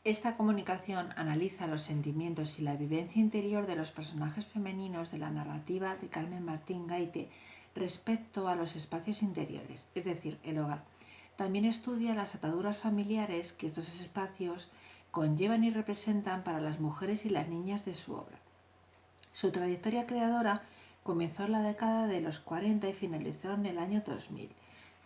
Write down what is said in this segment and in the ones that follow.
Esta comunicación analiza los sentimientos y la vivencia interior de los personajes femeninos de la narrativa de Carmen Martín Gaite respecto a los espacios interiores, es decir, el hogar. También estudia las ataduras familiares que estos espacios conllevan y representan para las mujeres y las niñas de su obra. Su trayectoria creadora comenzó en la década de los 40 y finalizó en el año 2000.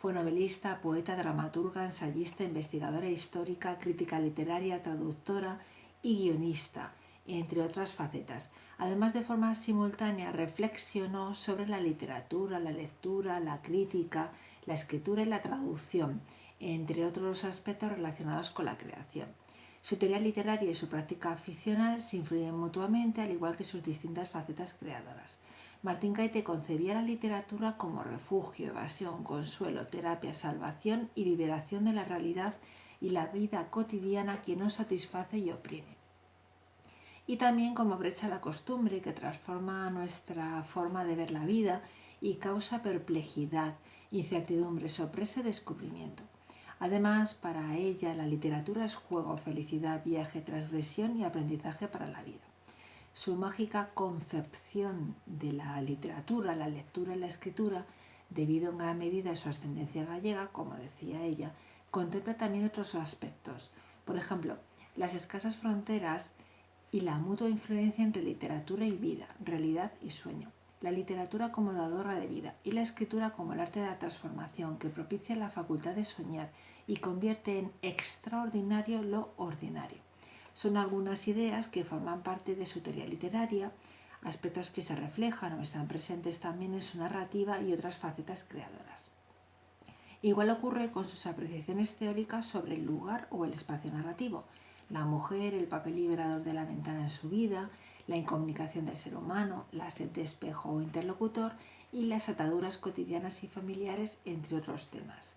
Fue novelista, poeta, dramaturga, ensayista, investigadora histórica, crítica literaria, traductora y guionista, entre otras facetas. Además, de forma simultánea, reflexionó sobre la literatura, la lectura, la crítica, la escritura y la traducción, entre otros aspectos relacionados con la creación. Su teoría literaria y su práctica ficcional se influyen mutuamente, al igual que sus distintas facetas creadoras. Martín Gaite concebía la literatura como refugio, evasión, consuelo, terapia, salvación y liberación de la realidad y la vida cotidiana que nos satisface y oprime. Y también como brecha a la costumbre que transforma nuestra forma de ver la vida y causa perplejidad, incertidumbre, sorpresa y descubrimiento. Además, para ella la literatura es juego, felicidad, viaje, transgresión y aprendizaje para la vida. Su mágica concepción de la literatura, la lectura y la escritura, debido en gran medida a su ascendencia gallega, como decía ella, contempla también otros aspectos. Por ejemplo, las escasas fronteras y la mutua influencia entre literatura y vida, realidad y sueño. La literatura como dadora de vida y la escritura como el arte de la transformación que propicia la facultad de soñar y convierte en extraordinario lo ordinario. Son algunas ideas que forman parte de su teoría literaria, aspectos que se reflejan o están presentes también en su narrativa y otras facetas creadoras. Igual ocurre con sus apreciaciones teóricas sobre el lugar o el espacio narrativo, la mujer, el papel liberador de la ventana en su vida, la incomunicación del ser humano, la sed de espejo o interlocutor y las ataduras cotidianas y familiares, entre otros temas.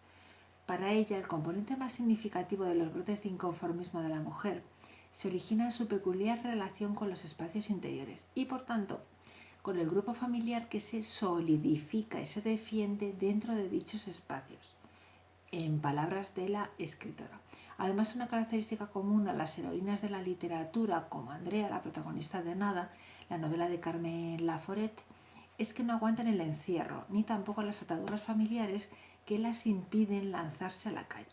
Para ella, el componente más significativo de los brotes de inconformismo de la mujer se origina en su peculiar relación con los espacios interiores y, por tanto, con el grupo familiar que se solidifica y se defiende dentro de dichos espacios, en palabras de la escritora. Además, una característica común a las heroínas de la literatura, como Andrea, la protagonista de Nada, la novela de Carmen Laforet, es que no aguantan el encierro, ni tampoco las ataduras familiares que las impiden lanzarse a la calle.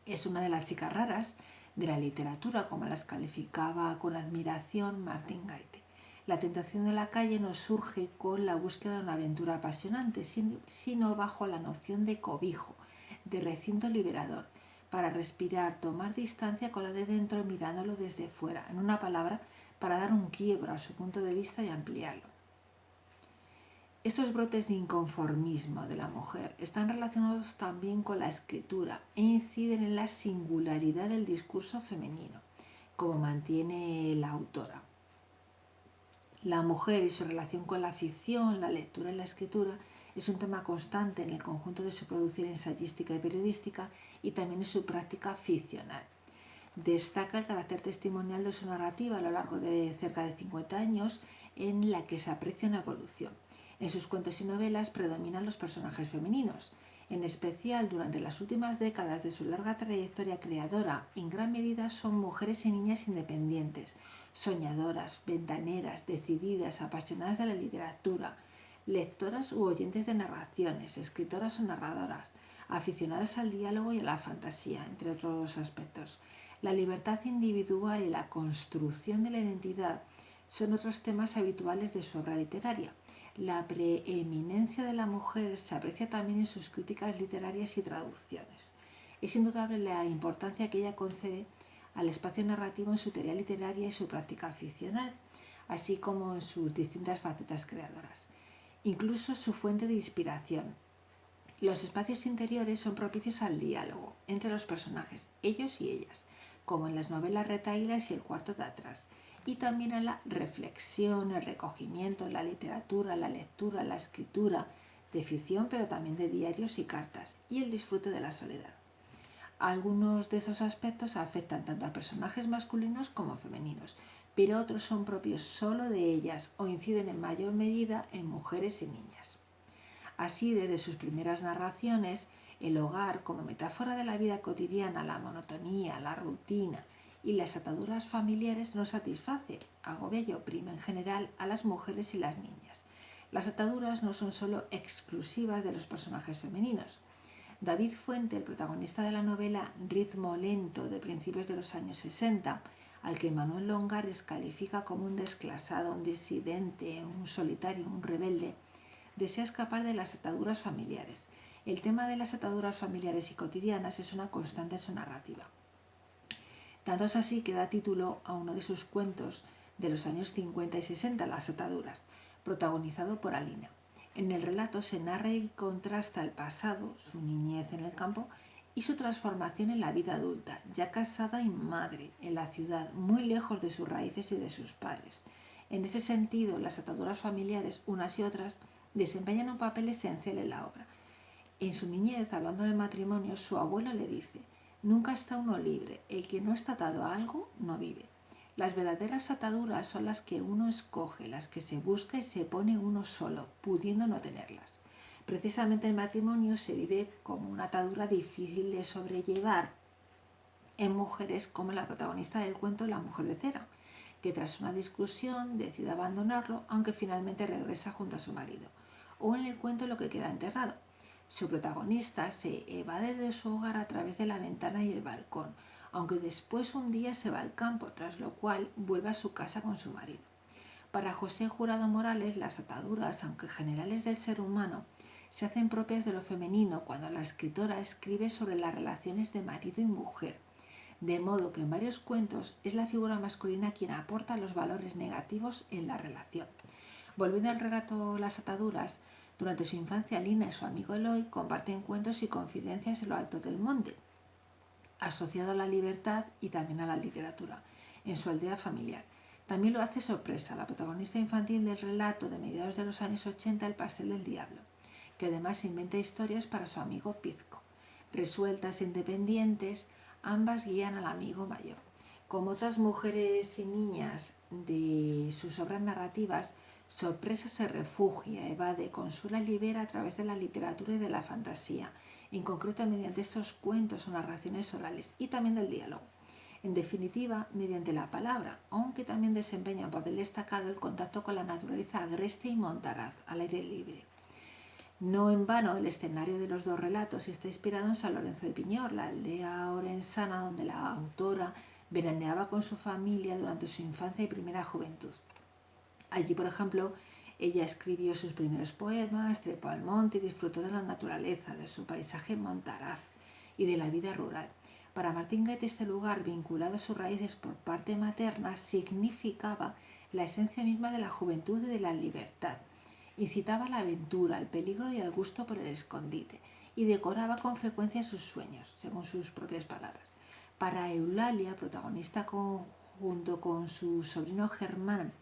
Es una de las chicas raras de la literatura, como las calificaba con admiración Martín Gaite. La tentación de la calle no surge con la búsqueda de una aventura apasionante, sino bajo la noción de cobijo, de recinto liberador, para respirar, tomar distancia con lo de dentro mirándolo desde fuera, en una palabra, para dar un quiebro a su punto de vista y ampliarlo. Estos brotes de inconformismo de la mujer están relacionados también con la escritura e inciden en la singularidad del discurso femenino, como mantiene la autora. La mujer y su relación con la ficción, la lectura y la escritura es un tema constante en el conjunto de su producción ensayística y periodística y también en su práctica ficcional. Destaca el carácter testimonial de su narrativa a lo largo de cerca de 50 años, en la que se aprecia una evolución. En sus cuentos y novelas predominan los personajes femeninos. En especial, durante las últimas décadas de su larga trayectoria creadora, en gran medida son mujeres y niñas independientes, soñadoras, ventaneras, decididas, apasionadas de la literatura, lectoras u oyentes de narraciones, escritoras o narradoras, aficionadas al diálogo y a la fantasía, entre otros aspectos. La libertad individual y la construcción de la identidad son otros temas habituales de su obra literaria. La preeminencia de la mujer se aprecia también en sus críticas literarias y traducciones. Es indudable la importancia que ella concede al espacio narrativo en su teoría literaria y su práctica ficcional, así como en sus distintas facetas creadoras. Incluso su fuente de inspiración. Los espacios interiores son propicios al diálogo entre los personajes, ellos y ellas, como en las novelas retahílas y El cuarto de atrás, y también a la reflexión, el recogimiento, la literatura, la lectura, la escritura de ficción, pero también de diarios y cartas, y el disfrute de la soledad. Algunos de esos aspectos afectan tanto a personajes masculinos como femeninos, pero otros son propios solo de ellas o inciden en mayor medida en mujeres y niñas. Así, desde sus primeras narraciones, el hogar como metáfora de la vida cotidiana, la monotonía, la rutina y las ataduras familiares no satisface, agobia y oprime en general a las mujeres y las niñas. Las ataduras no son solo exclusivas de los personajes femeninos. David Fuente, el protagonista de la novela Ritmo Lento de principios de los años 60, al que Manuel Longares califica como un desclasado, un disidente, un solitario, un rebelde, desea escapar de las ataduras familiares. El tema de las ataduras familiares y cotidianas es una constante en su narrativa. Tanto es así que da título a uno de sus cuentos de los años 50 y 60, Las ataduras, protagonizado por Alina. En el relato se narra y contrasta el pasado, su niñez en el campo, y su transformación en la vida adulta, ya casada y madre, en la ciudad, muy lejos de sus raíces y de sus padres. En ese sentido, las ataduras familiares, unas y otras, desempeñan un papel esencial en la obra. En su niñez, hablando de matrimonio, su abuelo le dice: nunca está uno libre, el que no está atado a algo no vive. Las verdaderas ataduras son las que uno escoge, las que se busca y se pone uno solo, pudiendo no tenerlas. Precisamente el matrimonio se vive como una atadura difícil de sobrellevar en mujeres como la protagonista del cuento La mujer de cera, que tras una discusión decide abandonarlo, aunque finalmente regresa junto a su marido. O en el cuento Lo que queda enterrado. Su protagonista se evade de su hogar a través de la ventana y el balcón, aunque después un día se va al campo, tras lo cual vuelve a su casa con su marido. Para José Jurado Morales, las ataduras, aunque generales del ser humano, se hacen propias de lo femenino cuando la escritora escribe sobre las relaciones de marido y mujer, de modo que en varios cuentos es la figura masculina quien aporta los valores negativos en la relación. Volviendo al relato Las ataduras, durante su infancia Lina y su amigo Eloy comparten cuentos y confidencias en lo alto del monte, asociado a la libertad y también a la literatura, en su aldea familiar. También lo hace Sorpresa, la protagonista infantil del relato de mediados de los años 80, El pastel del diablo, que además inventa historias para su amigo Pizco. Resueltas e independientes, ambas guían al amigo mayor. Como otras mujeres y niñas de sus obras narrativas, Sorpresa se refugia, evade, consuela y libera a través de la literatura y de la fantasía, en concreto mediante estos cuentos o narraciones orales y también del diálogo. En definitiva, mediante la palabra, aunque también desempeña un papel destacado el contacto con la naturaleza agreste y montaraz, al aire libre. No en vano, el escenario de los dos relatos está inspirado en San Lorenzo de Piñor, la aldea orensana donde la autora veraneaba con su familia durante su infancia y primera juventud. Allí, por ejemplo, ella escribió sus primeros poemas, trepó al monte y disfrutó de la naturaleza, de su paisaje montaraz y de la vida rural. Para Martín Gaite, este lugar, vinculado a sus raíces por parte materna, significaba la esencia misma de la juventud y de la libertad. Incitaba a la aventura, al peligro y al gusto por el escondite, y decoraba con frecuencia sus sueños, según sus propias palabras. Para Eulalia, protagonista junto con su sobrino Germán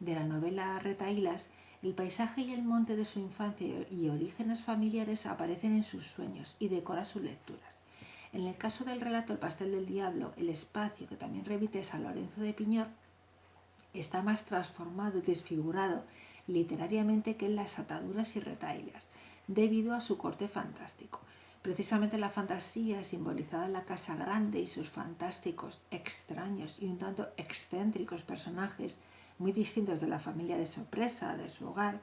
de la novela Retahílas, el paisaje y el monte de su infancia y orígenes familiares aparecen en sus sueños y decora sus lecturas. En el caso del relato El pastel del diablo, el espacio, que también remite San Lorenzo de Piñor, está más transformado y desfigurado literariamente que en Las ataduras y Retahílas, debido a su corte fantástico. Precisamente la fantasía, simbolizada en la casa grande y sus fantásticos, extraños y un tanto excéntricos personajes, muy distintos de la familia de Sorpresa, de su hogar,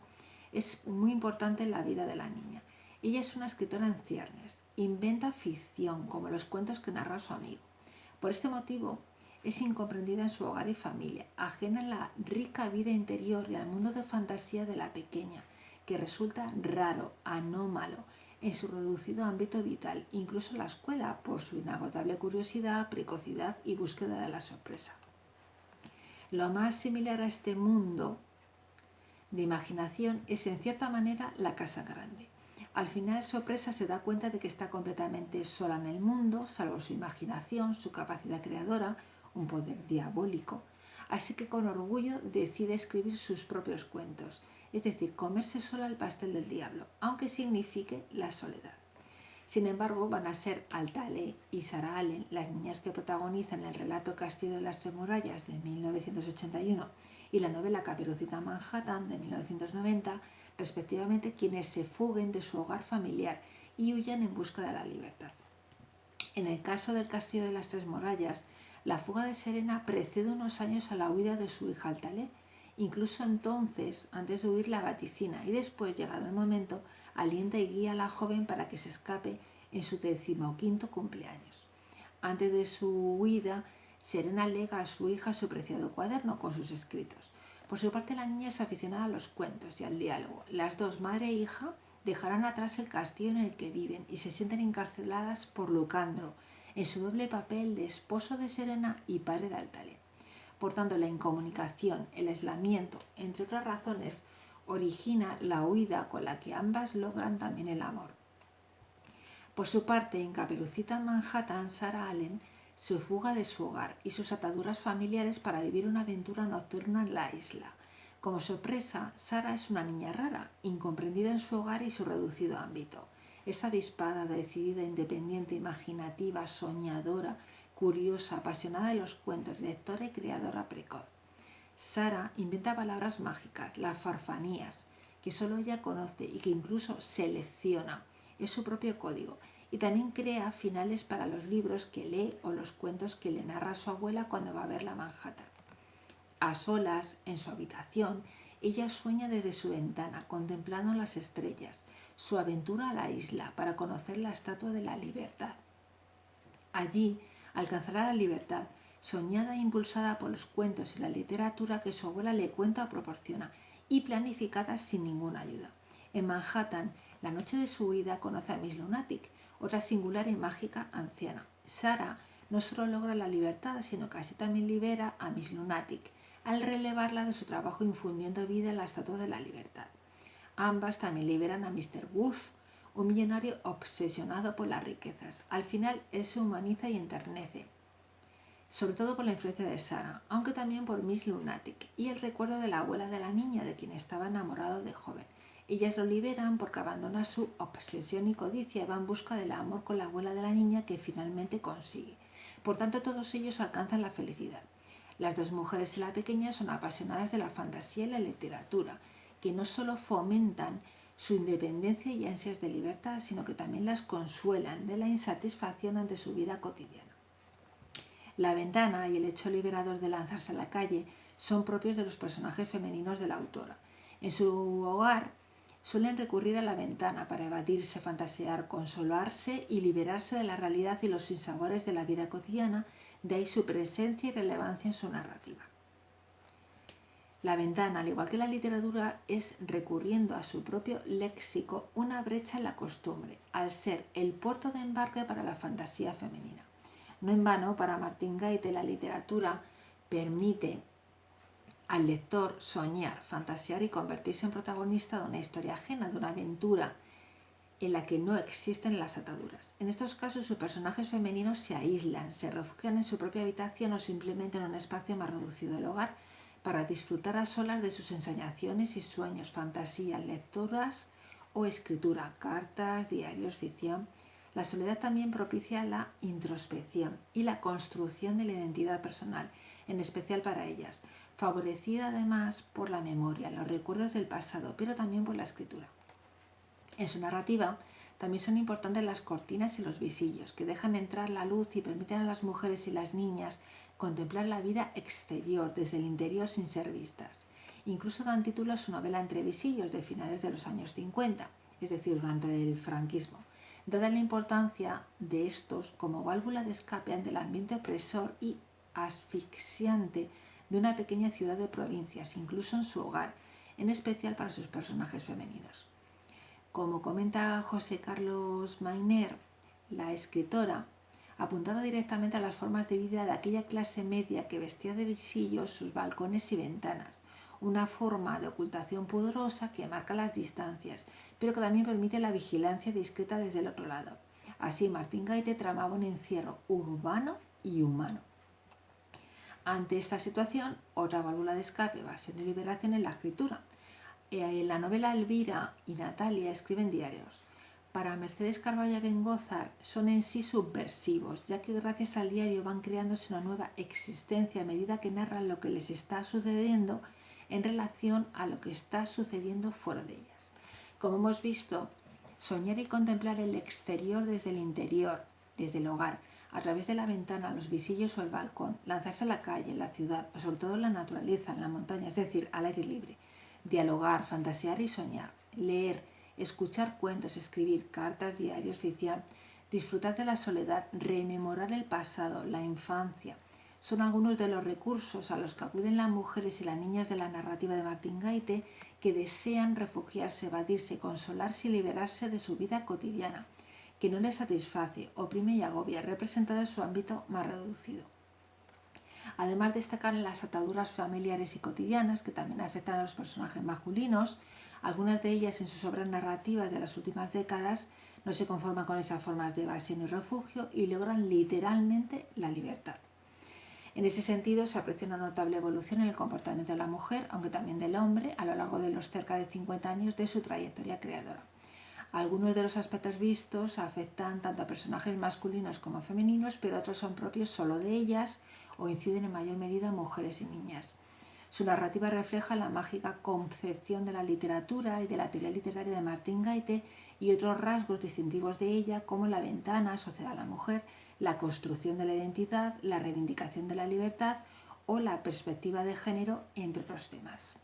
es muy importante en la vida de la niña. Ella es una escritora en ciernes, inventa ficción, como los cuentos que narra su amigo. Por este motivo, es incomprendida en su hogar y familia, ajena a la rica vida interior y al mundo de fantasía de la pequeña, que resulta raro, anómalo, en su reducido ámbito vital, incluso la escuela, por su inagotable curiosidad, precocidad y búsqueda de la sorpresa. Lo más similar a este mundo de imaginación es en cierta manera la casa grande. Al final Sorpresa se da cuenta de que está completamente sola en el mundo, salvo su imaginación, su capacidad creadora, un poder diabólico. Así que con orgullo decide escribir sus propios cuentos, es decir, comerse sola el pastel del diablo, aunque signifique la soledad. Sin embargo, van a ser Altale y Sarah Allen, las niñas que protagonizan el relato Castillo de las Tres Murallas de 1981 y la novela Caperucita Manhattan de 1990, respectivamente, quienes se fuguen de su hogar familiar y huyan en busca de la libertad. En el caso del Castillo de las Tres Murallas, La fuga de Serena precede unos años a la huida de su hija Altale. Incluso entonces, antes de huir, la vaticina y después, llegado el momento, alienta y guía a la joven para que se escape en su 15º cumpleaños. Antes de su huida, Serena lega a su hija su preciado cuaderno con sus escritos. Por su parte, la niña es aficionada a los cuentos y al diálogo. Las dos, madre e hija, dejarán atrás el castillo en el que viven y se sienten encarceladas por Lucandro, en su doble papel de esposo de Serena y padre de Altale. Por tanto, la incomunicación, el aislamiento, entre otras razones, origina la huida con la que ambas logran también el amor. Por su parte, en Caperucita Manhattan, Sarah Allen se fuga de su hogar y sus ataduras familiares para vivir una aventura nocturna en la isla. Como sorpresa, Sarah es una niña rara, incomprendida en su hogar y su reducido ámbito. Es avispada, decidida, independiente, imaginativa, soñadora, curiosa, apasionada de los cuentos, lectora y creadora precoz. Sarah inventa palabras mágicas, las farfanías, que solo ella conoce y que incluso selecciona. Es su propio código. Y también crea finales para los libros que lee o los cuentos que le narra su abuela cuando va a verla a Manhattan. A solas, en su habitación, ella sueña desde su ventana, contemplando las estrellas, su aventura a la isla para conocer la Estatua de la Libertad. Allí alcanzará la libertad, soñada e impulsada por los cuentos y la literatura que su abuela le cuenta o proporciona, y planificada sin ninguna ayuda. En Manhattan, la noche de su huida, conoce a Miss Lunatic, otra singular y mágica anciana. Sarah no solo logra la libertad, sino que así también libera a Miss Lunatic, al relevarla de su trabajo infundiendo vida en la Estatua de la Libertad. Ambas también liberan a Mr. Wolf, un millonario obsesionado por las riquezas. Al final, él se humaniza y enternece, sobre todo por la influencia de Sarah, aunque también por Miss Lunatic y el recuerdo de la abuela de la niña de quien estaba enamorado de joven. Ellas lo liberan porque abandona su obsesión y codicia y va en busca del amor con la abuela de la niña, que finalmente consigue. Por tanto, todos ellos alcanzan la felicidad. Las dos mujeres y la pequeña son apasionadas de la fantasía y la literatura, que no solo fomentan su independencia y ansias de libertad, sino que también las consuelan de la insatisfacción ante su vida cotidiana. La ventana y el hecho liberador de lanzarse a la calle son propios de los personajes femeninos de la autora. En su hogar suelen recurrir a la ventana para evadirse, fantasear, consolarse y liberarse de la realidad y los sinsabores de la vida cotidiana, de ahí su presencia y relevancia en su narrativa. La ventana, al igual que la literatura, es, recurriendo a su propio léxico, una brecha en la costumbre, al ser el puerto de embarque para la fantasía femenina. No en vano, para Martín Gaite, la literatura permite al lector soñar, fantasear y convertirse en protagonista de una historia ajena, de una aventura en la que no existen las ataduras. En estos casos, sus personajes femeninos se aíslan, se refugian en su propia habitación o simplemente en un espacio más reducido del hogar para disfrutar a solas de sus ensoñaciones y sueños, fantasías, lecturas o escritura, cartas, diarios, ficción. La soledad también propicia la introspección y la construcción de la identidad personal, en especial para ellas, favorecida además por la memoria, los recuerdos del pasado, pero también por la escritura. En su narrativa también son importantes las cortinas y los visillos, que dejan entrar la luz y permiten a las mujeres y las niñas contemplar la vida exterior desde el interior sin ser vistas. Incluso dan título a su novela Entre visillos, de finales de los años 50, es decir, durante el franquismo, dada la importancia de estos como válvula de escape ante el ambiente opresor y asfixiante de una pequeña ciudad de provincias, incluso en su hogar, en especial para sus personajes femeninos. Como comenta José Carlos Mainer, la escritora apuntaba directamente a las formas de vida de aquella clase media que vestía de visillos sus balcones y ventanas, una forma de ocultación pudorosa que marca las distancias, pero que también permite la vigilancia discreta desde el otro lado. Así, Martín Gaite tramaba un encierro urbano y humano. Ante esta situación, otra válvula de escape, evasión y liberación en la escritura. En la novela Elvira y Natalia escriben diarios. Para Mercedes Carballo Bengózar son en sí subversivos, ya que gracias al diario van creándose una nueva existencia a medida que narran lo que les está sucediendo en relación a lo que está sucediendo fuera de ellas. Como hemos visto, soñar y contemplar el exterior desde el interior, desde el hogar, a través de la ventana, los visillos o el balcón, lanzarse a la calle, en la ciudad o sobre todo en la naturaleza, en la montaña, es decir, al aire libre, dialogar, fantasear y soñar, leer, escuchar cuentos, escribir cartas, diarios, ficción, disfrutar de la soledad, rememorar el pasado, la infancia. Son algunos de los recursos a los que acuden las mujeres y las niñas de la narrativa de Martín Gaite que desean refugiarse, evadirse, consolarse y liberarse de su vida cotidiana, que no les satisface, oprime y agobia, representada en su ámbito más reducido. Además destacan las ataduras familiares y cotidianas que también afectan a los personajes masculinos. Algunas de ellas en sus obras narrativas de las últimas décadas no se conforman con esas formas de evasión y refugio y logran literalmente la libertad. En ese sentido se aprecia una notable evolución en el comportamiento de la mujer, aunque también del hombre, a lo largo de los cerca de 50 años de su trayectoria creadora. Algunos de los aspectos vistos afectan tanto a personajes masculinos como femeninos, pero otros son propios solo de ellas o inciden en mayor medida en mujeres y niñas. Su narrativa refleja la mágica concepción de la literatura y de la teoría literaria de Martín Gaite y otros rasgos distintivos de ella, como la ventana asociada a la mujer, la construcción de la identidad, la reivindicación de la libertad o la perspectiva de género, entre otros temas.